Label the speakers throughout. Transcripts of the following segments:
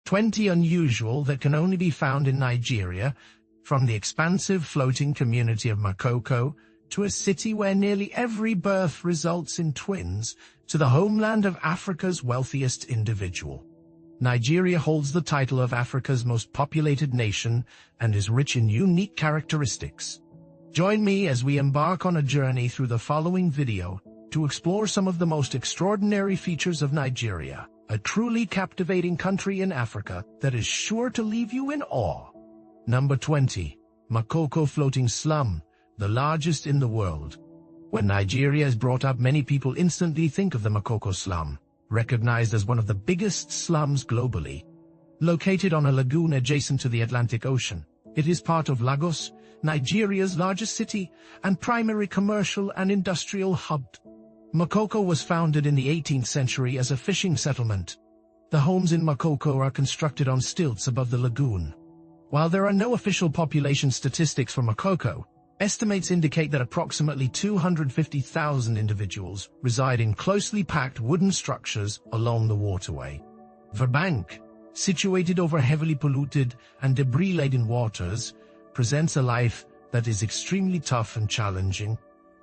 Speaker 1: 20 unusual that can only be found in Nigeria, from the expansive floating community of Makoko to a city where nearly every birth results in twins, to the homeland of Africa's wealthiest individual. Nigeria holds the title of Africa's most populated nation and is rich in unique characteristics. Join me as we embark on a journey through the following video to explore some of the most extraordinary features of Nigeria, a truly captivating country in Africa that is sure to leave you in awe. Number 20. Makoko Floating Slum, the largest in the world. When Nigeria is brought up, many people instantly think of the Makoko slum, recognized as one of the biggest slums globally. Located on a lagoon adjacent to the Atlantic Ocean, it is part of Lagos, Nigeria's largest city and primary commercial and industrial hub. Makoko was founded in the 18th century as a fishing settlement. The homes in Makoko are constructed on stilts above the lagoon. While there are no official population statistics for Makoko, estimates indicate that approximately 250,000 individuals reside in closely packed wooden structures along the waterway. Verbank, situated over heavily polluted and debris-laden waters, presents a life that is extremely tough and challenging,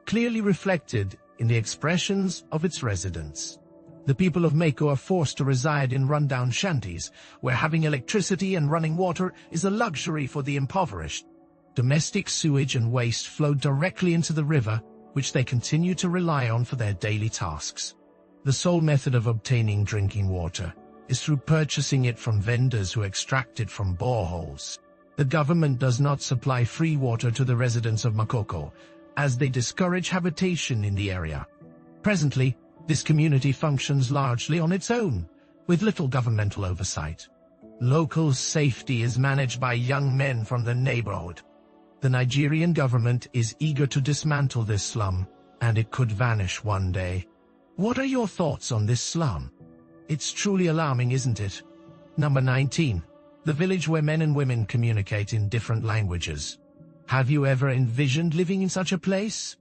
Speaker 1: clearly reflected in the expressions of its residents. The people of Mako are forced to reside in rundown shanties, where having electricity and running water is a luxury for the impoverished. Domestic sewage and waste flow directly into the river, which they continue to rely on for their daily tasks. The sole method of obtaining drinking water is through purchasing it from vendors who extract it from boreholes. The government does not supply free water to the residents of Makoko, as they discourage habitation in the area. Presently, this community functions largely on its own, with little governmental oversight. Local safety is managed by young men from the neighborhood. The Nigerian government is eager to dismantle this slum, and it could vanish one day. What are your thoughts on this slum? It's truly alarming, isn't it? Number 19. The village where men and women communicate in different languages. Have you ever envisioned living in such a place?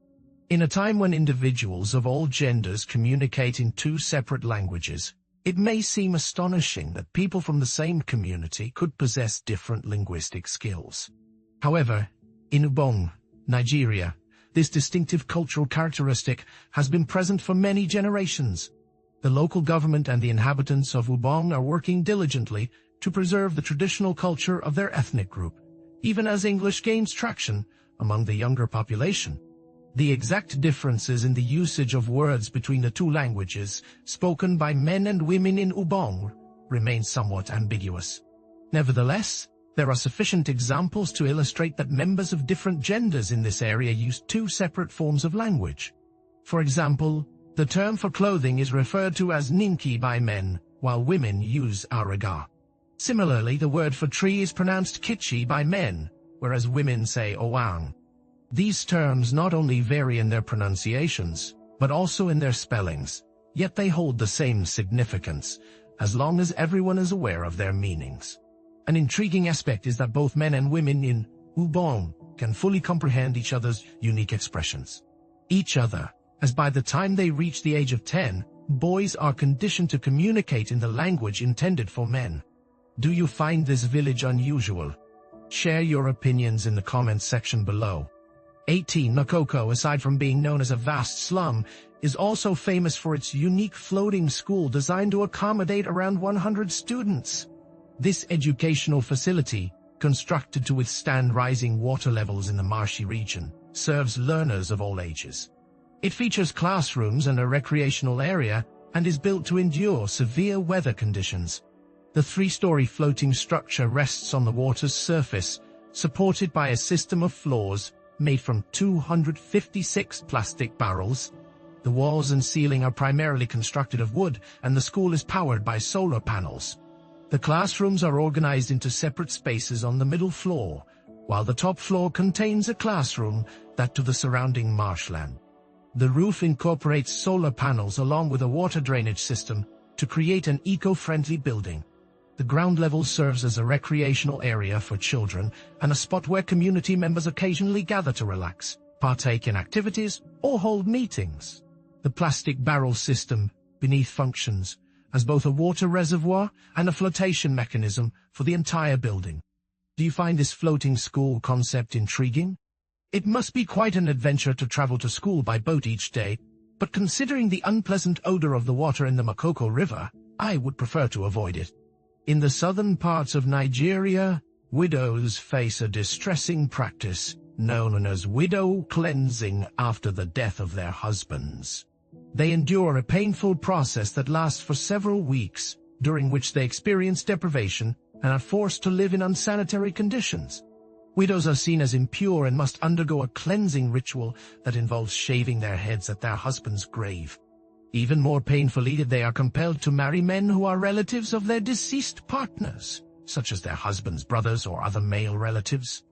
Speaker 1: In a time when individuals of all genders communicate in two separate languages, it may seem astonishing that people from the same community could possess different linguistic skills. However, in Ubong, Nigeria, this distinctive cultural characteristic has been present for many generations. The local government and the inhabitants of Ubong are working diligently to preserve the traditional culture of their ethnic group, even as English gains traction among the younger population. The exact differences in the usage of words between the two languages spoken by men and women in Ubong remain somewhat ambiguous. Nevertheless, there are sufficient examples to illustrate that members of different genders in this area use two separate forms of language. For example, the term for clothing is referred to as ninki by men, while women use araga. Similarly, the word for tree is pronounced kichi by men, whereas women say owang. These terms not only vary in their pronunciations, but also in their spellings, yet they hold the same significance, as long as everyone is aware of their meanings. An intriguing aspect is that both men and women in Ubong can fully comprehend each other's unique expressions. As by the time they reach the age of 10, boys are conditioned to communicate in the language intended for men. Do you find this village unusual? Share your opinions in the comments section below. 18. Makoko, aside from being known as a vast slum, is also famous for its unique floating school designed to accommodate around 100 students. This educational facility, constructed to withstand rising water levels in the marshy region, serves learners of all ages. It features classrooms and a recreational area and is built to endure severe weather conditions. The three-story floating structure rests on the water's surface, supported by a system of floors made from 256 plastic barrels. The walls and ceiling are primarily constructed of wood, and the school is powered by solar panels. The classrooms are organized into separate spaces on the middle floor, while the top floor contains a classroom that to the surrounding marshland. The roof incorporates solar panels along with a water drainage system to create an eco-friendly building. The ground level serves as a recreational area for children and a spot where community members occasionally gather to relax, partake in activities, or hold meetings. The plastic barrel system beneath functions has both a water reservoir and a flotation mechanism for the entire building. Do you find this floating school concept intriguing? It must be quite an adventure to travel to school by boat each day, but considering the unpleasant odor of the water in the Makoko River, I would prefer to avoid it. In the southern parts of Nigeria, widows face a distressing practice known as widow cleansing after the death of their husbands. They endure a painful process that lasts for several weeks, during which they experience deprivation and are forced to live in unsanitary conditions. Widows are seen as impure and must undergo a cleansing ritual that involves shaving their heads at their husband's grave. Even more painfully, they are compelled to marry men who are relatives of their deceased partners, such as their husband's brothers or other male relatives.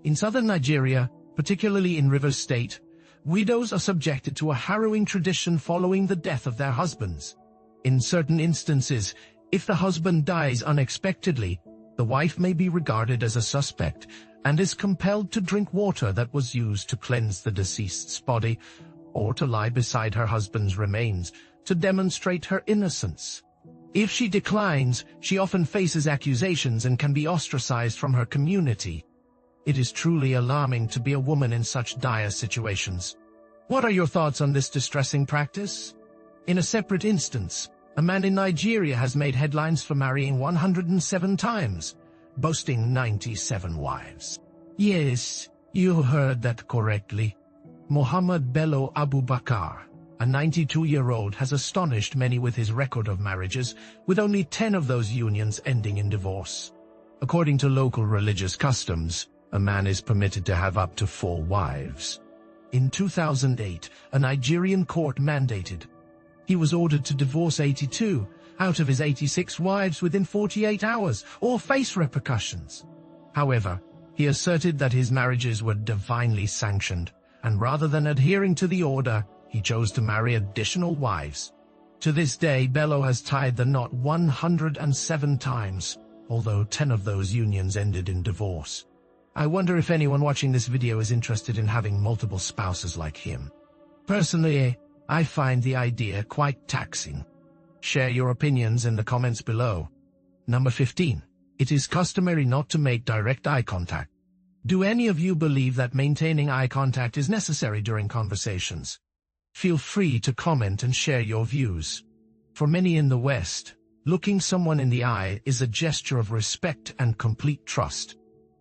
Speaker 1: In southern Nigeria, particularly in Rivers State, widows are subjected to a harrowing tradition following the death of their husbands. In certain instances, if the husband dies unexpectedly, the wife may be regarded as a suspect and is compelled to drink water that was used to cleanse the deceased's body, or to lie beside her husband's remains to demonstrate her innocence. If she declines, she often faces accusations and can be ostracized from her community. It is truly alarming to be a woman in such dire situations. What are your thoughts on this distressing practice? In a separate instance, a man in Nigeria has made headlines for marrying 107 times, boasting 97 wives. Yes, you heard that correctly. Muhammad Bello Abubakar, a 92-year-old, has astonished many with his record of marriages, with only 10 of those unions ending in divorce. According to local religious customs, a man is permitted to have up to 4 wives. In 2008, a Nigerian court mandated he was ordered to divorce 82 out of his 86 wives within 48 hours, or face repercussions. However, he asserted that his marriages were divinely sanctioned, and rather than adhering to the order, he chose to marry additional wives. To this day, Bello has tied the knot 107 times, although 10 of those unions ended in divorce. I wonder if anyone watching this video is interested in having multiple spouses like him. Personally, I find the idea quite taxing. Share your opinions in the comments below. Number 15. It is customary not to make direct eye contact. Do any of you believe that maintaining eye contact is necessary during conversations? Feel free to comment and share your views. For many in the West, looking someone in the eye is a gesture of respect and complete trust.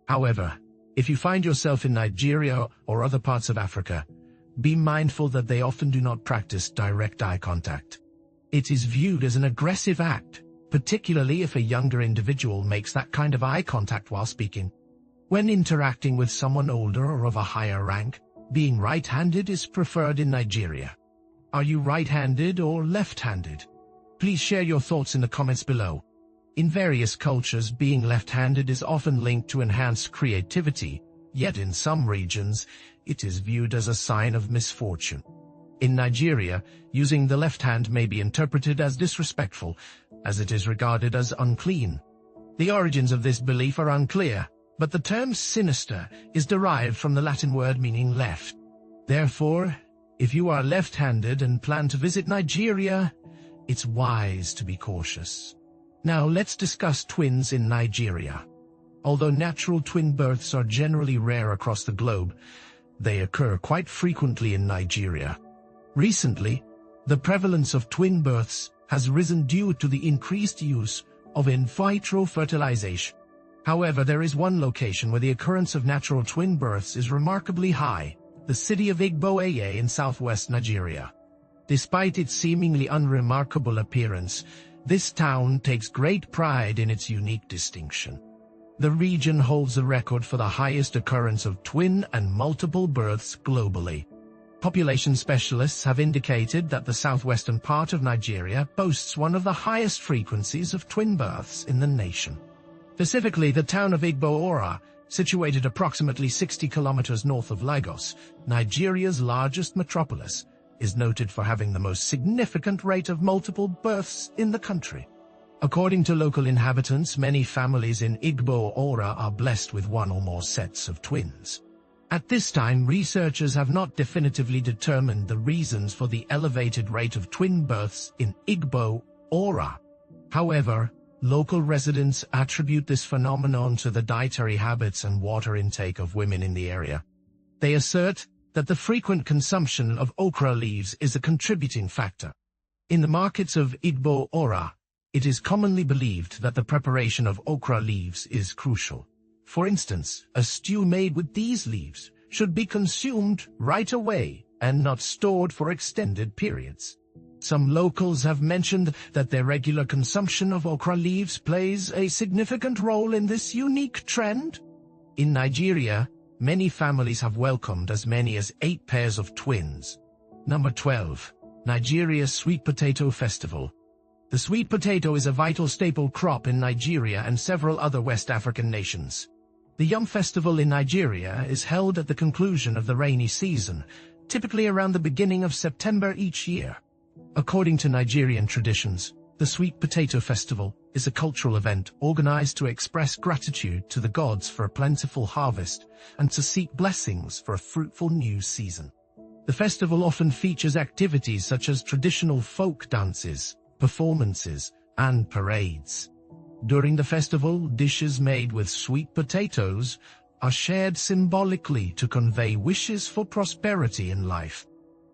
Speaker 1: However, if you find yourself in Nigeria or other parts of Africa, be mindful that they often do not practice direct eye contact. It is viewed as an aggressive act, particularly if a younger individual makes that kind of eye contact while speaking. When interacting with someone older or of a higher rank, being right-handed is preferred in Nigeria. Are you right-handed or left-handed? Please share your thoughts in the comments below. In various cultures, being left-handed is often linked to enhanced creativity, yet in some regions, it is viewed as a sign of misfortune. In Nigeria, using the left hand may be interpreted as disrespectful, as it is regarded as unclean. The origins of this belief are unclear, but the term sinister is derived from the Latin word meaning left. Therefore, if you are left-handed and plan to visit Nigeria, it's wise to be cautious. Now let's discuss twins in Nigeria. Although natural twin births are generally rare across the globe, they occur quite frequently in Nigeria. Recently, the prevalence of twin births has risen due to the increased use of in vitro fertilization. However, there is one location where the occurrence of natural twin births is remarkably high, the city of Igbo in southwest Nigeria. Despite its seemingly unremarkable appearance, this town takes great pride in its unique distinction. The region holds the record for the highest occurrence of twin and multiple births globally. Population specialists have indicated that the southwestern part of Nigeria boasts one of the highest frequencies of twin births in the nation. Specifically, the town of Igbo, situated approximately 60 kilometers north of Lagos, Nigeria's largest metropolis, is noted for having the most significant rate of multiple births in the country. According to local inhabitants, many families in Igbo are blessed with one or more sets of twins. At this time, researchers have not definitively determined the reasons for the elevated rate of twin births in Igbo. However, local residents attribute this phenomenon to the dietary habits and water intake of women in the area. They assert that the frequent consumption of okra leaves is a contributing factor. In the markets of Igbo Ora, it is commonly believed that the preparation of okra leaves is crucial. For instance, a stew made with these leaves should be consumed right away and not stored for extended periods. Some locals have mentioned that their regular consumption of okra leaves plays a significant role in this unique trend. In Nigeria, many families have welcomed as many as 8 pairs of twins. Number 12. Nigeria's Sweet Potato Festival. The sweet potato is a vital staple crop in Nigeria and several other West African nations. The Yam Festival in Nigeria is held at the conclusion of the rainy season, typically around the beginning of September each year. According to Nigerian traditions, the Sweet Potato Festival is a cultural event organized to express gratitude to the gods for a plentiful harvest and to seek blessings for a fruitful new season. The festival often features activities such as traditional folk dances, performances, and parades. During the festival, dishes made with sweet potatoes are shared symbolically to convey wishes for prosperity in life.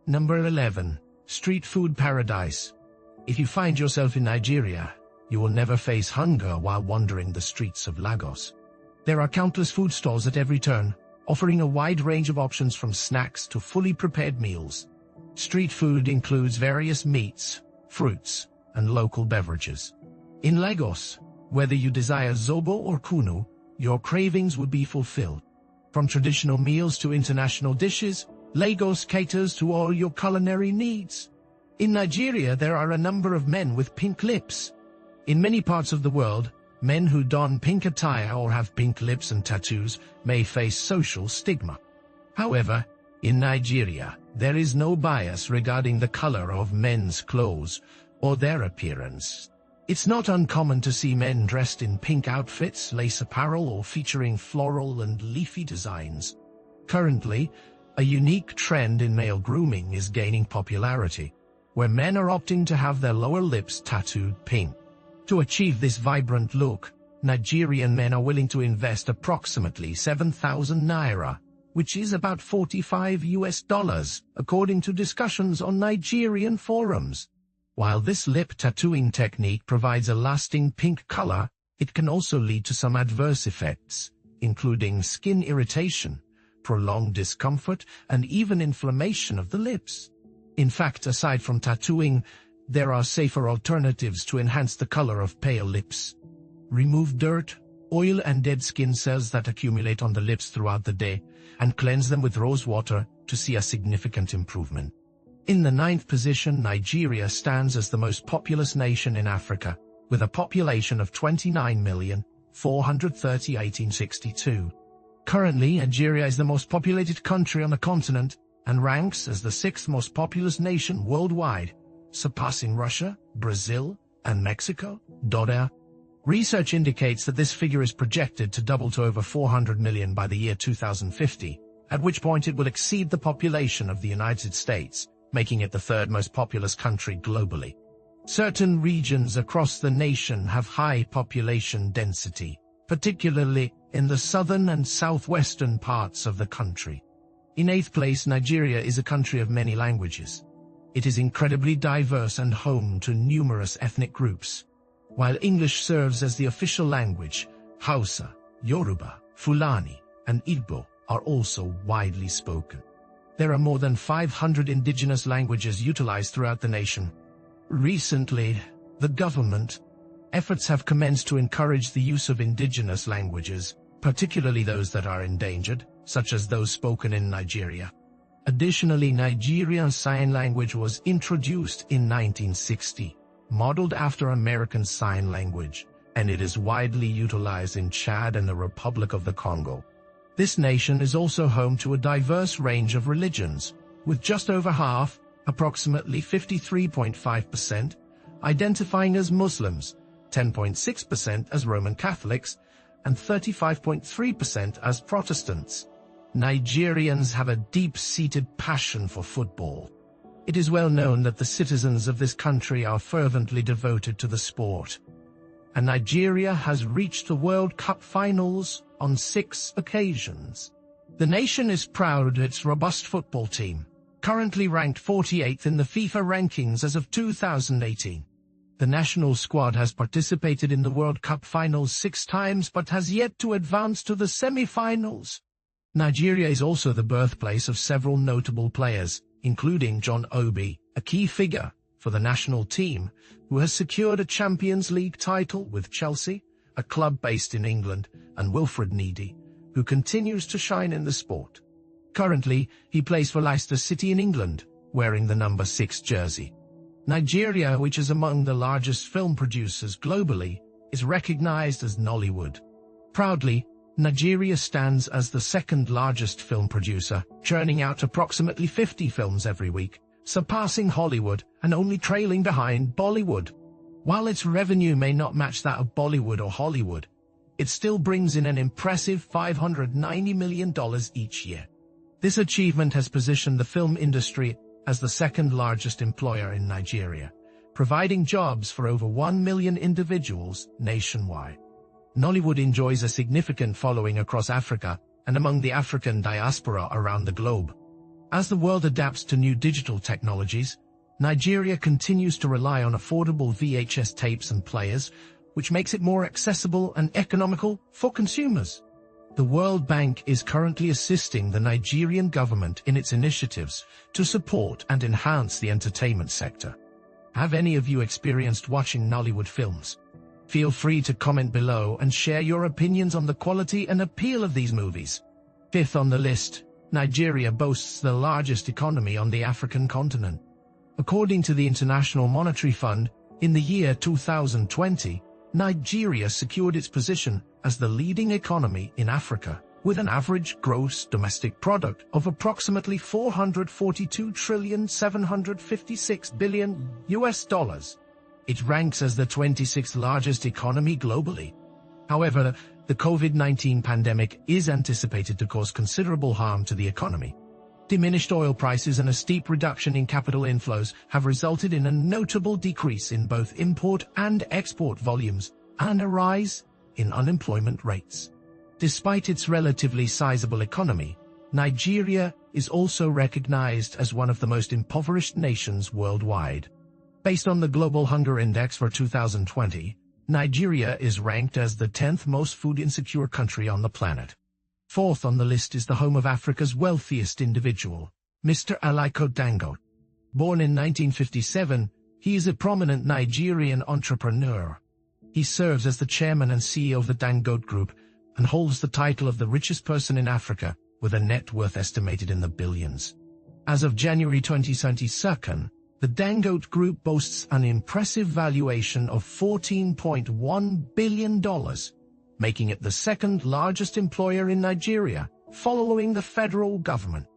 Speaker 1: Number 11. Street Food Paradise. If you find yourself in Nigeria, you will never face hunger while wandering the streets of Lagos. There are countless food stalls at every turn, offering a wide range of options from snacks to fully prepared meals. Street food includes various meats, fruits, and local beverages. In Lagos, whether you desire zobo or kunu, your cravings would be fulfilled. From traditional meals to international dishes, Lagos caters to all your culinary needs. In Nigeria, there are a number of men with pink lips. In many parts of the world, men who don pink attire or have pink lips and tattoos may face social stigma. However, in Nigeria, there is no bias regarding the color of men's clothes or their appearance. It's not uncommon to see men dressed in pink outfits, lace apparel, or featuring floral and leafy designs. Currently, a unique trend in male grooming is gaining popularity, where men are opting to have their lower lips tattooed pink. To achieve this vibrant look, Nigerian men are willing to invest approximately 7,000 naira, which is about $45, according to discussions on Nigerian forums. While this lip tattooing technique provides a lasting pink color, it can also lead to some adverse effects, including skin irritation, prolonged discomfort, and even inflammation of the lips. In fact, aside from tattooing, there are safer alternatives to enhance the color of pale lips. Remove dirt, oil, and dead skin cells that accumulate on the lips throughout the day, and cleanse them with rose water to see a significant improvement. In the 9th position, Nigeria stands as the most populous nation in Africa, with a population of 29,430,1862. Currently, Nigeria is the most populated country on the continent and ranks as the 6th most populous nation worldwide, surpassing Russia, Brazil, and Mexico. Research indicates that this figure is projected to double to over 400 million by the year 2050, at which point it will exceed the population of the United States, making it the 3rd most populous country globally. Certain regions across the nation have high population density, particularly in the southern and southwestern parts of the country. In 8th place, Nigeria is a country of many languages. It is incredibly diverse and home to numerous ethnic groups. While English serves as the official language, Hausa, Yoruba, Fulani, and Igbo are also widely spoken. There are more than 500 indigenous languages utilized throughout the nation. Recently, the government efforts have commenced to encourage the use of indigenous languages, particularly those that are endangered, such as those spoken in Nigeria. Additionally, Nigerian Sign Language was introduced in 1960, modeled after American Sign Language, and it is widely utilized in Chad and the Republic of the Congo. This nation is also home to a diverse range of religions, with just over half, approximately 53.5%, identifying as Muslims, 10.6% as Roman Catholics, and 35.3% as Protestants. Nigerians have a deep-seated passion for football. It is well known that the citizens of this country are fervently devoted to the sport, and Nigeria has reached the World Cup finals on 6 occasions. The nation is proud of its robust football team, currently ranked 48th in the FIFA rankings as of 2018. The national squad has participated in the World Cup finals 6 times but has yet to advance to the semi-finals. Nigeria is also the birthplace of several notable players, including John Obi, a key figure for the national team, who has secured a Champions League title with Chelsea, a club based in England, and Wilfred Ndidi, who continues to shine in the sport. Currently, he plays for Leicester City in England, wearing the number 6 jersey. Nigeria, which is among the largest film producers globally, is recognized as Nollywood. Proudly, Nigeria stands as the 2nd largest film producer, churning out approximately 50 films every week, surpassing Hollywood and only trailing behind Bollywood. While its revenue may not match that of Bollywood or Hollywood, it still brings in an impressive $590 million each year. This achievement has positioned the film industry as the 2nd largest employer in Nigeria, providing jobs for over 1 million individuals nationwide. Nollywood enjoys a significant following across Africa and among the African diaspora around the globe. As the world adapts to new digital technologies, Nigeria continues to rely on affordable VHS tapes and players, which makes it more accessible and economical for consumers. The World Bank is currently assisting the Nigerian government in its initiatives to support and enhance the entertainment sector. Have any of you experienced watching Nollywood films? Feel free to comment below and share your opinions on the quality and appeal of these movies. 5th on the list, Nigeria boasts the largest economy on the African continent. According to the International Monetary Fund, in the year 2020, Nigeria secured its position as the leading economy in Africa, with an average gross domestic product of approximately $442.756 trillion. It ranks as the 26th largest economy globally. However, the COVID-19 pandemic is anticipated to cause considerable harm to the economy. Diminished oil prices and a steep reduction in capital inflows have resulted in a notable decrease in both import and export volumes and a rise in unemployment rates. Despite its relatively sizable economy, Nigeria is also recognized as one of the most impoverished nations worldwide. Based on the Global Hunger Index for 2020, Nigeria is ranked as the 10th most food-insecure country on the planet. 4th on the list is the home of Africa's wealthiest individual, Mr. Aliko Dangote. Born in 1957, he is a prominent Nigerian entrepreneur. He serves as the chairman and CEO of the Dangote Group and holds the title of the richest person in Africa, with a net worth estimated in the billions. As of January 2022, the Dangote Group boasts an impressive valuation of $14.1 billion, making it the 2nd largest employer in Nigeria, following the federal government.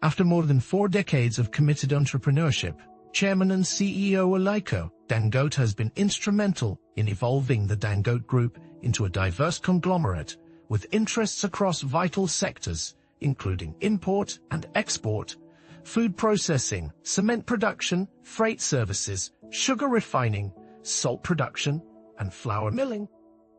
Speaker 1: After more than 4 decades of committed entrepreneurship, Chairman and CEO Aliko Dangote has been instrumental in evolving the Dangote Group into a diverse conglomerate with interests across vital sectors, including import and export, food processing, cement production, freight services, sugar refining, salt production, and flour milling.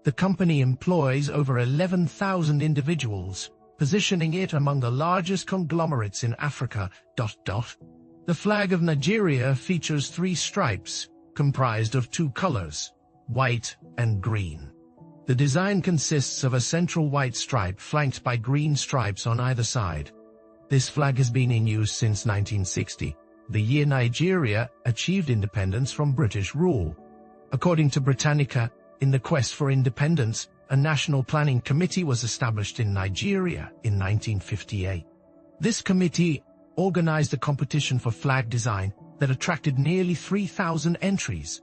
Speaker 1: The company employs over 11,000 individuals, positioning it among the largest conglomerates in Africa. The flag of Nigeria features 3 stripes, comprised of 2 colors, white and green. The design consists of a central white stripe flanked by green stripes on either side. This flag has been in use since 1960, the year Nigeria achieved independence from British rule. According to Britannica, in the quest for independence, a national planning committee was established in Nigeria in 1958. This committee organized a competition for flag design that attracted nearly 3,000 entries.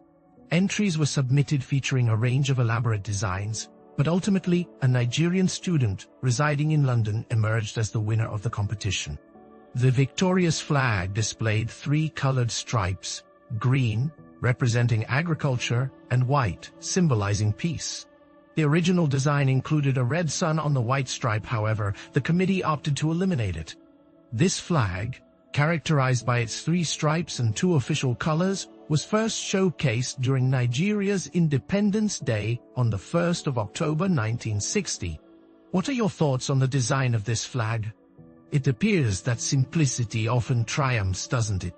Speaker 1: Entries were submitted featuring a range of elaborate designs, but ultimately, a Nigerian student residing in London emerged as the winner of the competition. The victorious flag displayed 3 colored stripes, green, representing agriculture, and white, symbolizing peace. The original design included a red sun on the white stripe. However, the committee opted to eliminate it. This flag, characterized by its 3 stripes and 2 official colors, was first showcased during Nigeria's Independence Day on the 1st of October 1960. What are your thoughts on the design of this flag? It appears that simplicity often triumphs, doesn't it?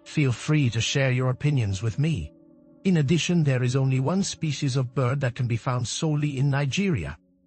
Speaker 1: Feel free to share your opinions with me. In addition, there is only one species of bird that can be found solely in Nigeria.